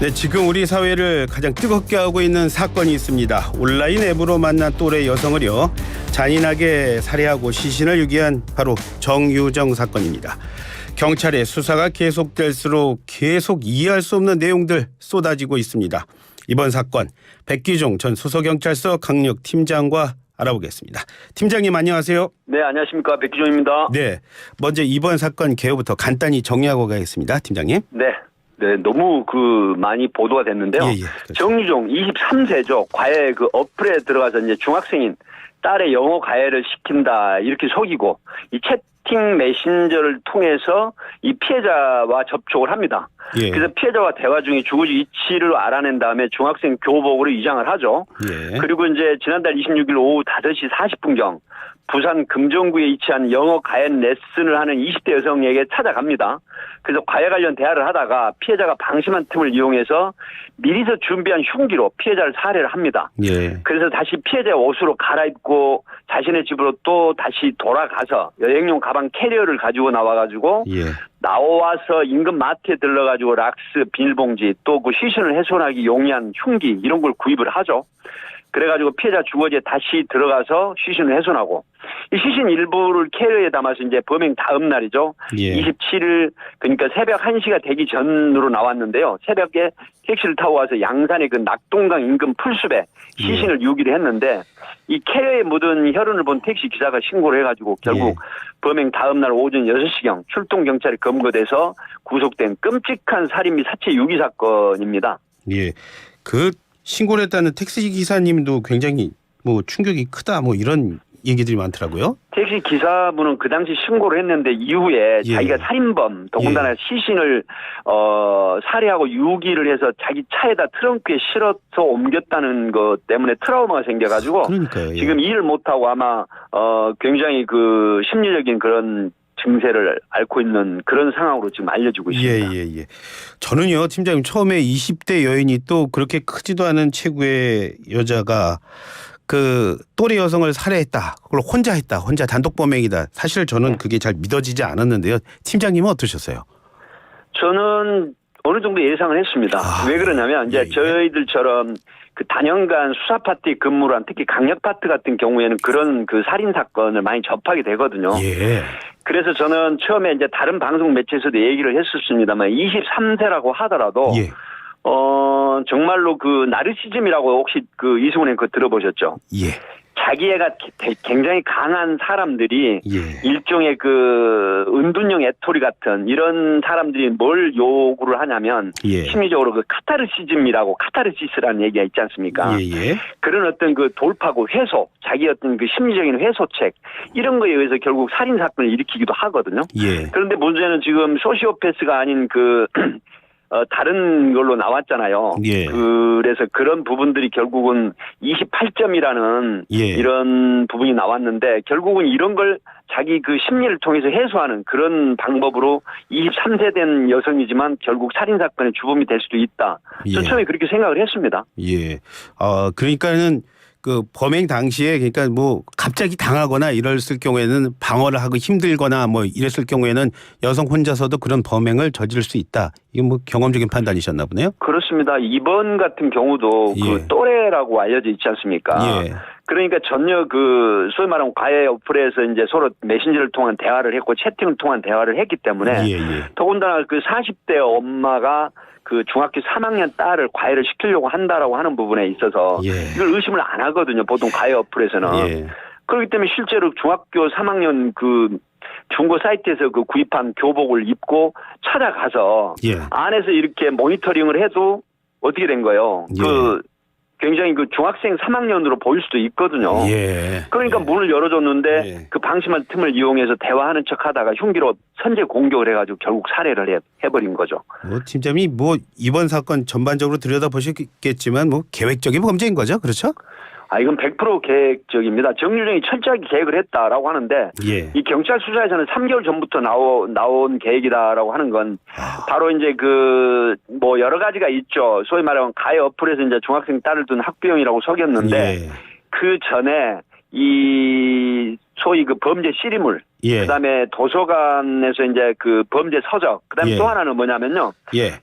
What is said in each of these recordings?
네, 지금 우리 사회를 가장 뜨겁게 하고 있는 사건이 있습니다. 온라인 앱으로 만난 또래 여성을요 잔인하게 살해하고 시신을 유기한 바로 정유정 사건입니다. 경찰의 수사가 계속될수록 계속 이해할 수 없는 내용들 쏟아지고 있습니다. 이번 사건 백기종 전 수서경찰서 강력팀장과 알아보겠습니다. 팀장님 안녕하세요. 네, 안녕하십니까. 백기종입니다. 네, 먼저 이번 사건 개요부터 간단히 정리하고 가겠습니다. 팀장님. 네, 너무 많이 보도가 됐는데요. 예, 그렇죠. 정유종 23세죠. 과외 어플에 들어가서 이제 중학생인 딸의 영어 과외를 시킨다 이렇게 속이고 이 채팅 메신저를 통해서 이 피해자와 접촉을 합니다. 예. 그래서 피해자와 대화 중에 주거지 위치를 알아낸 다음에 중학생 교복으로 위장을 하죠. 예. 그리고 이제 지난달 26일 오후 5시 40분경 부산 금정구에 위치한 영어 과외 레슨을 하는 20대 여성에게 찾아갑니다. 그래서 과외 관련 대화를 하다가 피해자가 방심한 틈을 이용해서 미리서 준비한 흉기로 피해자를 살해를 합니다. 예. 그래서 다시 피해자의 옷으로 갈아입고 자신의 집으로 또 다시 돌아가서 여행용 가방 캐리어를 가지고 나와가지고 예. 나와서 인근 마트에 들러가지고 락스, 비닐봉지 또 시신을 훼손하기 용이한 흉기 이런 걸 구입을 하죠. 그래가지고 피해자 주거지에 다시 들어가서 시신을 훼손하고 이 시신 일부를 캐리어에 담아서 이제 범행 다음 날이죠. 예. 27일 그러니까 새벽 1시가 되기 전으로 나왔는데요. 새벽에 택시를 타고 와서 양산의 낙동강 인근 풀숲에 시신을 유기를 했는데 이 캐리어에 묻은 혈흔을 본 택시 기사가 신고를 해가지고 결국 범행 다음 날 오전 6시경 출동 경찰에 검거돼서 구속된 끔찍한 살인 및 사체 유기 사건입니다. 예. 신고를 했다는 택시 기사님도 굉장히 충격이 크다 이런 얘기들이 많더라고요. 택시 기사분은 그 당시 신고를 했는데 이후에 예. 자기가 살인범 더군다나 시신을 살해하고 유기를 해서 자기 차에다 트렁크에 실어서 옮겼다는 것 때문에 트라우마가 생겨가지고 그러니까요. 예. 지금 일을 못하고 아마 굉장히 심리적인 그런 증세를 앓고 있는 그런 상황으로 지금 알려지고 있습니다. 예. 저는요, 팀장님 처음에 20대 여인이 또 그렇게 크지도 않은 체구의 여자가 또래 여성을 살해했다. 그걸 혼자 단독 범행이다. 사실 저는 그게 잘 믿어지지 않았는데요. 팀장님은 어떠셨어요? 저는 어느 정도 예상을 했습니다. 왜 그러냐면 이제 저희들처럼 단연간 수사 파트에 근무를 한 특히 강력 파트 같은 경우에는 그런 살인 사건을 많이 접하게 되거든요. 예. 그래서 저는 처음에 이제 다른 방송 매체에서도 얘기를 했었습니다만 23세라고 하더라도 예. 정말로 나르시즘이라고 혹시 이승훈님 그거 들어보셨죠? 예. 자기애가 굉장히 강한 사람들이 예. 일종의 은둔형 애토리 같은 이런 사람들이 뭘 요구를 하냐면 예. 심리적으로 카타르시즘이라고 카타르시스라는 얘기가 있지 않습니까? 예. 그런 어떤 돌파구 회소, 자기 어떤 심리적인 회소책 이런 거에 의해서 결국 살인 사건을 일으키기도 하거든요. 예. 그런데 문제는 지금 소시오패스가 아닌 다른 걸로 나왔잖아요. 예. 그래서 그런 부분들이 결국은 28점이라는 예. 이런 부분이 나왔는데 결국은 이런 걸 자기 심리를 통해서 해소하는 그런 방법으로 23세 된 여성이지만 결국 살인사건의 주범이 될 수도 있다. 저 처음에 그렇게 생각을 했습니다. 예. 그러니까는 범행 당시에 그러니까 갑자기 당하거나 이랬을 경우에는 방어를 하고 힘들거나 이랬을 경우에는 여성 혼자서도 그런 범행을 저지를 수 있다. 이게 경험적인 판단이셨나 보네요. 그렇습니다. 이번 같은 경우도 또래라고 알려져 있지 않습니까? 예. 그러니까 전혀 소위 말하면 과외 어플에서 이제 서로 메신저를 통한 대화를 했고 채팅을 통한 대화를 했기 때문에 더군다나 40대 엄마가 중학교 3학년 딸을 과외를 시키려고 한다라고 하는 부분에 있어서 이걸 의심을 안 하거든요. 보통 과외 어플에서는. 그렇기 때문에 실제로 중학교 3학년 중고 사이트에서 구입한 교복을 입고 찾아가서 안에서 이렇게 모니터링을 해도 어떻게 된 거예요? 굉장히 중학생 3학년으로 보일 수도 있거든요. 그러니까 문을 열어줬는데 방심한 틈을 이용해서 대화하는 척하다가 흉기로 선제 공격을 해가지고 결국 살해를 해버린 거죠. 팀장님이 이번 사건 전반적으로 들여다보셨겠지만 계획적인 범죄인 거죠, 그렇죠? 이건 100% 계획적입니다. 정유정이 철저하게 계획을 했다라고 하는데 이 경찰 수사에서는 3개월 전부터 나온 계획이다라고 하는 건 바로 이제 여러 가지가 있죠. 소위 말하면 가해 어플에서 이제 중학생 딸을 둔 학부형이라고 속였는데 그 전에 이 소위 그 범죄 시리물, 그다음에 도서관에서 이제 그 범죄 서적, 그다음에 또 하나는 뭐냐면요,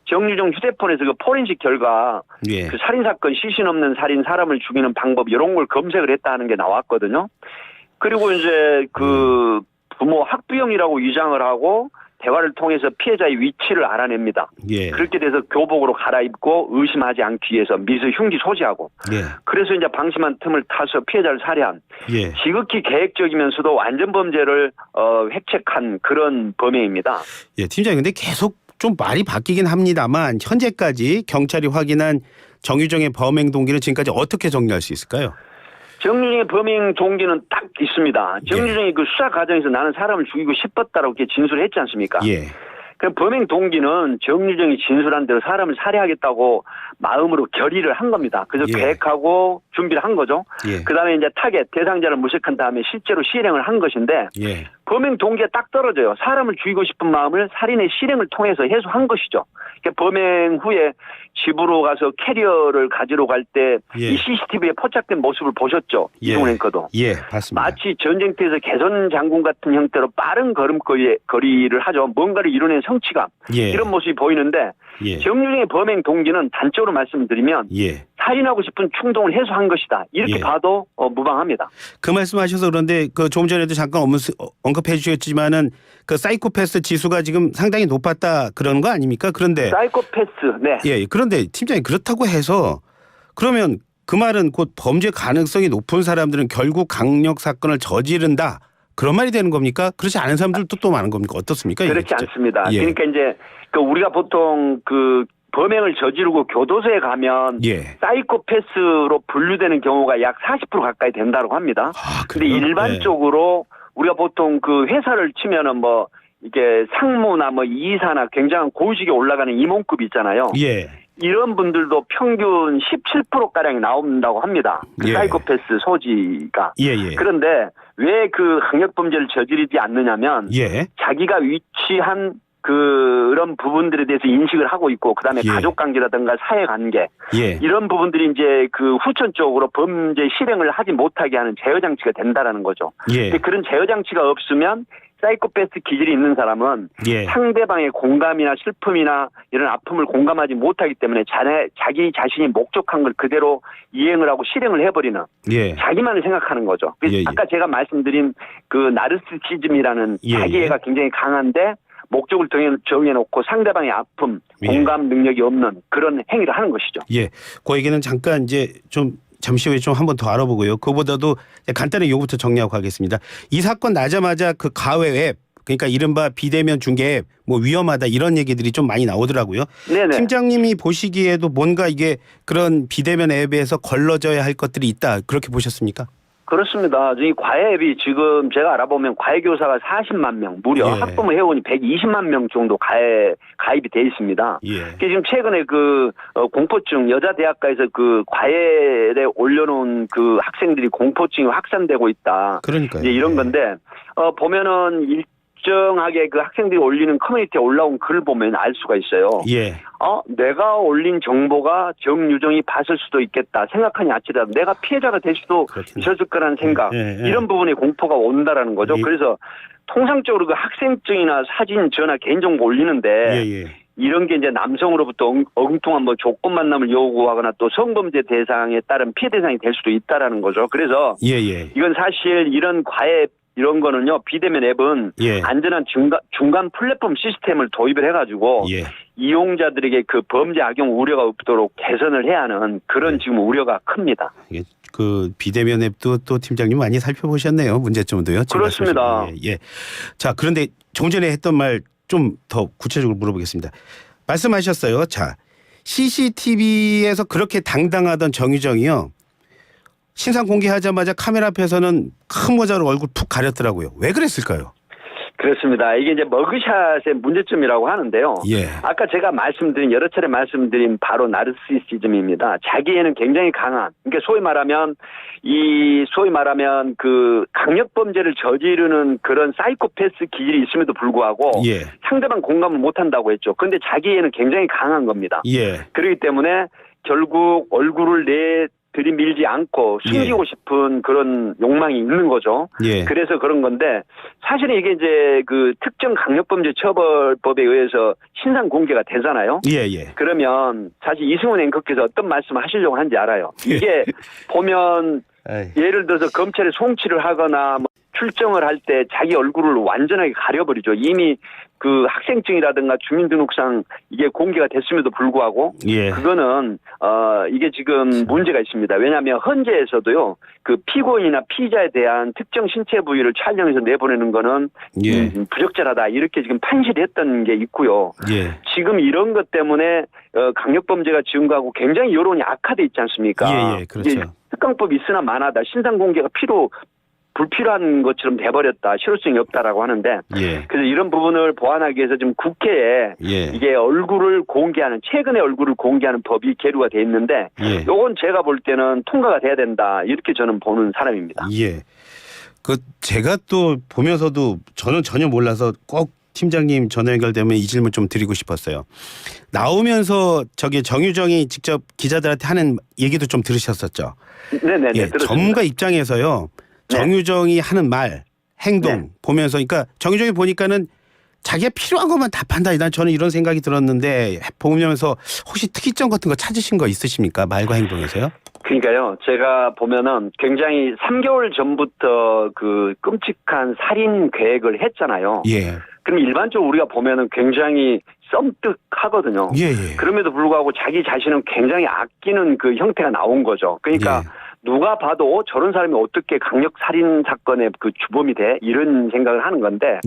정유정 휴대폰에서 그 포렌식 결과 그 살인 사건 시신 없는 살인, 사람을 죽이는 방법 이런 걸 검색을 했다 하는 게 나왔거든요. 그리고 이제 그 부모 학부형이라고 위장을 하고 대화를 통해서 피해자의 위치를 알아냅니다. 그렇게 돼서 교복으로 갈아입고 의심하지 않기 위해서 미수 흉기 소지하고 그래서 이제 방심한 틈을 타서 피해자를 살해한 지극히 계획적이면서도 완전 범죄를 획책한 그런 범행입니다. 팀장님, 근데 계속 좀 말이 바뀌긴 합니다만 현재까지 경찰이 확인한 정유정의 범행 동기는 지금까지 어떻게 정리할 수 있을까요? 정유정의 범행 동기는 딱 있습니다. 정유정이 그 수사 과정에서 나는 사람을 죽이고 싶었다라고 이렇게 진술을 했지 않습니까? 그 범행 동기는 정유정이 진술한 대로 사람을 살해하겠다고 마음으로 결의를 한 겁니다. 그래서 계획하고 준비를 한 거죠. 그다음에 이제 타겟 대상자를 물색한 다음에 실제로 실행을 한 것인데 범행 동기가 딱 떨어져요. 사람을 죽이고 싶은 마음을 살인의 실행을 통해서 해소한 것이죠. 그러니까 범행 후에 집으로 가서 캐리어를 가지러 갈 때 이 CCTV에 포착된 모습을 보셨죠? 이종훈 앵커도. 봤습니다. 마치 전쟁터에서 개선 장군 같은 형태로 빠른 걸음걸이를 하죠. 뭔가를 이뤄낸 성취감. 이런 모습이 보이는데 정유정의 범행 동기는 단적으로 말씀드리면 살인하고 싶은 충동을 해소한 것이다. 이렇게 봐도 무방합니다. 그 말씀하셔서 그런데 그 조금 전에도 잠깐 언급해 주셨지만은 그 사이코패스 지수가 지금 상당히 높았다 그런 거 아닙니까? 그런데 사이코패스, 그런데 팀장님, 그렇다고 해서 그러면 그 말은 곧 범죄 가능성이 높은 사람들은 결국 강력 사건을 저지른다, 그런 말이 되는 겁니까? 그렇지 않은 사람들도 또 많은 겁니까? 어떻습니까? 그렇지 않습니다. 그러니까 이제 그 우리가 보통 그 범행을 저지르고 교도소에 가면 사이코패스로 분류되는 경우가 약 40% 가까이 된다고 합니다. 그런데 일반적으로 우리가 보통 그 회사를 치면은 뭐 이게 상무나 뭐 이사나 굉장한 고위직에 올라가는 임원급 있잖아요. 이런 분들도 평균 17%가량이 나온다고 합니다. 그 사이코패스 소지가. 그런데 왜 그 강력범죄를 저지르지 않느냐면 자기가 위치한 그런 부분들에 대해서 인식을 하고 있고 그다음에 가족관계라든가 사회관계 이런 부분들이 이제 그 후천적으로 범죄 실행을 하지 못하게 하는 제어장치가 된다라는 거죠. 근데 그런 제어장치가 없으면 사이코패스 기질이 있는 사람은 상대방의 공감이나 슬픔이나 이런 아픔을 공감하지 못하기 때문에 자기 자신이 목적한 걸 그대로 이행을 하고 실행을 해버리는 자기만을 생각하는 거죠. 아까 제가 말씀드린 그 나르시시즘이라는 자기애가 굉장히 강한데 목적을 정해놓고 상대방의 아픔, 공감 능력이 없는 그런 행위를 하는 것이죠. 그 얘기는 잠깐 이제 좀 잠시 후에 좀 한 번 더 알아보고요. 그거보다도 간단히 요거부터 정리하고 가겠습니다. 이 사건 나자마자 그 가외 앱, 그러니까 이른바 비대면 중개 앱, 뭐 위험하다 이런 얘기들이 좀 많이 나오더라고요. 팀장님이 보시기에도 뭔가 이게 그런 비대면 앱에서 걸러져야 할 것들이 있다, 그렇게 보셨습니까? 그렇습니다. 이 과외 앱이 지금 제가 알아보면 과외 교사가 40만 명, 무려 학부모 회원이 120만 명 정도 가입이 돼 있습니다. 지금 최근에 그 공포증 여자 대학가에서 그 과외에 올려놓은 그 학생들이 공포증이 확산되고 있다. 그러니까요. 이제 이런 건데 보면은 일정하게 그 학생들이 올리는 커뮤니티에 올라온 글을 보면 알 수가 있어요. 내가 올린 정보가 정유정이 봤을 수도 있겠다 생각하니 아찔하다. 내가 피해자가 될 수도 있었을 거라는 생각. 이런 부분에 공포가 온다라는 거죠. 그래서 통상적으로 그 학생증이나 사진, 전화, 개인정보 올리는데 이런 게 이제 남성으로부터 엉뚱한 뭐 조건 만남을 요구하거나 또 성범죄 대상에 따른 피해 대상이 될 수도 있다라는 거죠. 그래서 이건 사실 이런 과외 이런 거는요, 비대면 앱은 안전한 중간 플랫폼 시스템을 도입을 해가지고 이용자들에게 그 범죄 악용 우려가 없도록 개선을 해야 하는 그런 지금 우려가 큽니다. 그 비대면 앱도 또 팀장님 많이 살펴보셨네요. 문제점도요. 그렇습니다. 자, 그런데 좀 전에 했던 말 좀 더 구체적으로 물어보겠습니다. 말씀하셨어요. 자, CCTV에서 그렇게 당당하던 정유정이요, 신상 공개하자마자 카메라 앞에서는 큰 모자로 얼굴 푹 가렸더라고요. 왜 그랬을까요? 그렇습니다. 이게 이제 머그샷의 문제점이라고 하는데요. 아까 제가 여러 차례 말씀드린 바로 나르시시즘입니다. 자기애는 굉장히 강한, 그러니까 소위 말하면 그 강력범죄를 저지르는 그런 사이코패스 기질이 있음에도 불구하고 상대방 공감을 못한다고 했죠. 그런데 자기애는 굉장히 강한 겁니다. 그렇기 때문에 결국 얼굴을 들이밀지 않고 숨기고 싶은 그런 욕망이 있는 거죠. 그래서 그런 건데 사실은 이게 이제 그 특정 강력범죄처벌법에 의해서 신상 공개가 되잖아요. 그러면 사실 이승훈 앵커께서 어떤 말씀을 하시려고 하는지 알아요. 이게 보면 예를 들어서 검찰에 송치를 하거나 뭐 출정을 할 때 자기 얼굴을 완전하게 가려버리죠. 이미 그 학생증이라든가 주민등록상 이게 공개가 됐음에도 불구하고 그거는 이게 지금 문제가 있습니다. 왜냐하면 헌재에서도요 그 피고인이나 피의자에 대한 특정 신체 부위를 촬영해서 내보내는 거는 부적절하다 이렇게 지금 판시를 했던 게 있고요. 지금 이런 것 때문에 강력범죄가 증가하고 굉장히 여론이 악화돼 있지 않습니까? 그렇죠. 특강법이 있으나 마나다 신상 공개가 불필요한 것처럼 돼버렸다. 실효성이 없다라고 하는데 그래서 이런 부분을 보완하기 위해서 지금 국회에 이게 얼굴을 공개하는 최근에 얼굴을 공개하는 법이 계류가 돼 있는데 요건 제가 볼 때는 통과가 돼야 된다. 이렇게 저는 보는 사람입니다. 그 제가 또 보면서도 저는 전혀 몰라서 꼭 팀장님 전화 연결되면 이 질문 좀 드리고 싶었어요. 나오면서 저기 정유정이 직접 기자들한테 하는 얘기도 좀 들으셨었죠? 네네. 전문가 입장에서요. 정유정이 하는 말, 행동 보면서 그러니까 정유정이 보니까는 자기가 필요한 것만 답한다. 난 저는 이런 생각이 들었는데 보면서 혹시 특이점 같은 거 찾으신 거 있으십니까? 말과 행동에서요? 그러니까요. 제가 보면은 굉장히 3개월 전부터 그 끔찍한 살인 계획을 했잖아요. 그럼 일반적으로 우리가 보면은 굉장히 썸뜩하거든요. 그럼에도 불구하고 자기 자신은 굉장히 아끼는 그 형태가 나온 거죠. 그러니까 누가 봐도 저런 사람이 어떻게 강력 살인 사건의 그 주범이 돼? 이런 생각을 하는 건데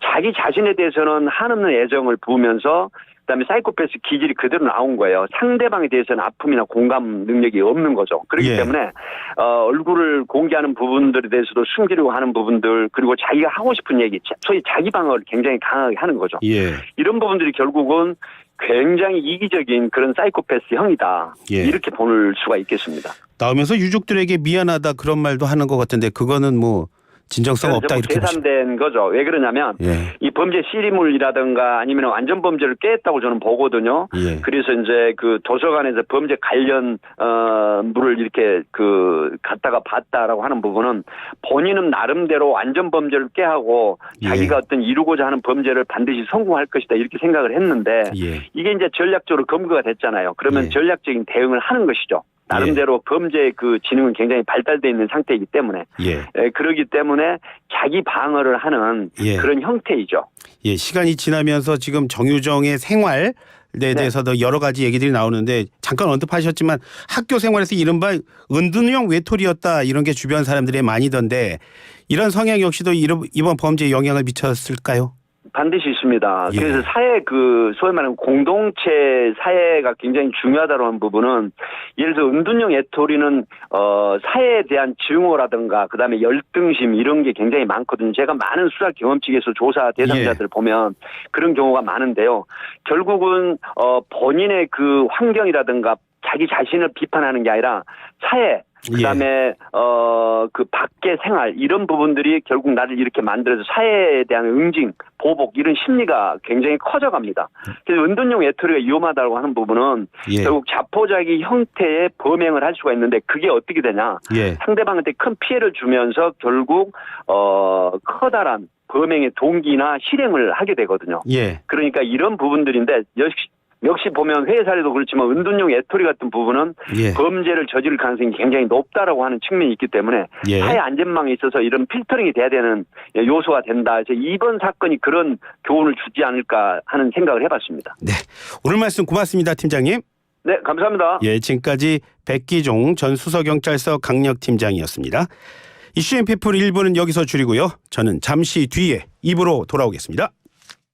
자기 자신에 대해서는 한없는 애정을 부으면서 그다음에 사이코패스 기질이 그대로 나온 거예요. 상대방에 대해서는 아픔이나 공감 능력이 없는 거죠. 그렇기 때문에 얼굴을 공개하는 부분들에 대해서도 숨기려고 하는 부분들 그리고 자기가 하고 싶은 얘기 소위 자기 방어를 굉장히 강하게 하는 거죠. 이런 부분들이 결국은 굉장히 이기적인 그런 사이코패스형이다. 이렇게 볼 수가 있겠습니다. 나오면서 유족들에게 미안하다 그런 말도 하는 것 같은데 그거는 뭐 진정성 없다 이렇게 계산된 거죠. 왜 그러냐면 이 범죄 시리물이라든가 아니면 완전 범죄를 깼다고 저는 보거든요. 그래서 이제 그 도서관에서 범죄 관련 물을 이렇게 그 갖다가 봤다라고 하는 부분은 본인은 나름대로 완전 범죄를 깨하고 자기가 어떤 이루고자 하는 범죄를 반드시 성공할 것이다 이렇게 생각을 했는데 이게 이제 전략적으로 검거가 됐잖아요. 그러면 전략적인 대응을 하는 것이죠. 나름대로 범죄 그 지능은 굉장히 발달되어 있는 상태이기 때문에 그러기 때문에 자기 방어를 하는 그런 형태이죠. 시간이 지나면서 지금 정유정의 생활에 대해서도 여러 가지 얘기들이 나오는데 잠깐 언급하셨지만 학교 생활에서 이른바 은둔형 외톨이였다 이런 게 주변 사람들이 많이던데 이런 성향 역시도 이번 범죄에 영향을 미쳤을까요? 반드시 있습니다. 그래서 사회 그 소위 말하는 공동체 사회가 굉장히 중요하다고 하는 부분은 예를 들어 은둔형 외톨이는 사회에 대한 증오라든가 그다음에 열등심 이런 게 굉장히 많거든요. 제가 많은 수사 경험칙에서 조사 대상자들 보면 그런 경우가 많은데요. 결국은 본인의 그 환경이라든가 자기 자신을 비판하는 게 아니라 사회 그다음에 그 밖의 생활 이런 부분들이 결국 나를 이렇게 만들어서 사회에 대한 응징, 보복 이런 심리가 굉장히 커져갑니다. 그래서 은둔형 외톨이가 위험하다고 하는 부분은 결국 자포자기 형태의 범행을 할 수가 있는데 그게 어떻게 되냐? 상대방한테 큰 피해를 주면서 결국 커다란 범행의 동기나 실행을 하게 되거든요. 그러니까 이런 부분들인데 역시 보면 회의 사례도 그렇지만 은둔형 외톨이 같은 부분은 범죄를 저지를 가능성이 굉장히 높다라고 하는 측면이 있기 때문에 사회 안전망에 있어서 이런 필터링이 돼야 되는 요소가 된다. 그래서 이번 사건이 그런 교훈을 주지 않을까 하는 생각을 해봤습니다. 오늘 말씀 고맙습니다, 팀장님. 네, 감사합니다. 지금까지 백기종 전 수서경찰서 강력팀장이었습니다. 이슈 앤피플 1부는 여기서 줄이고요. 저는 잠시 뒤에 2부로 돌아오겠습니다.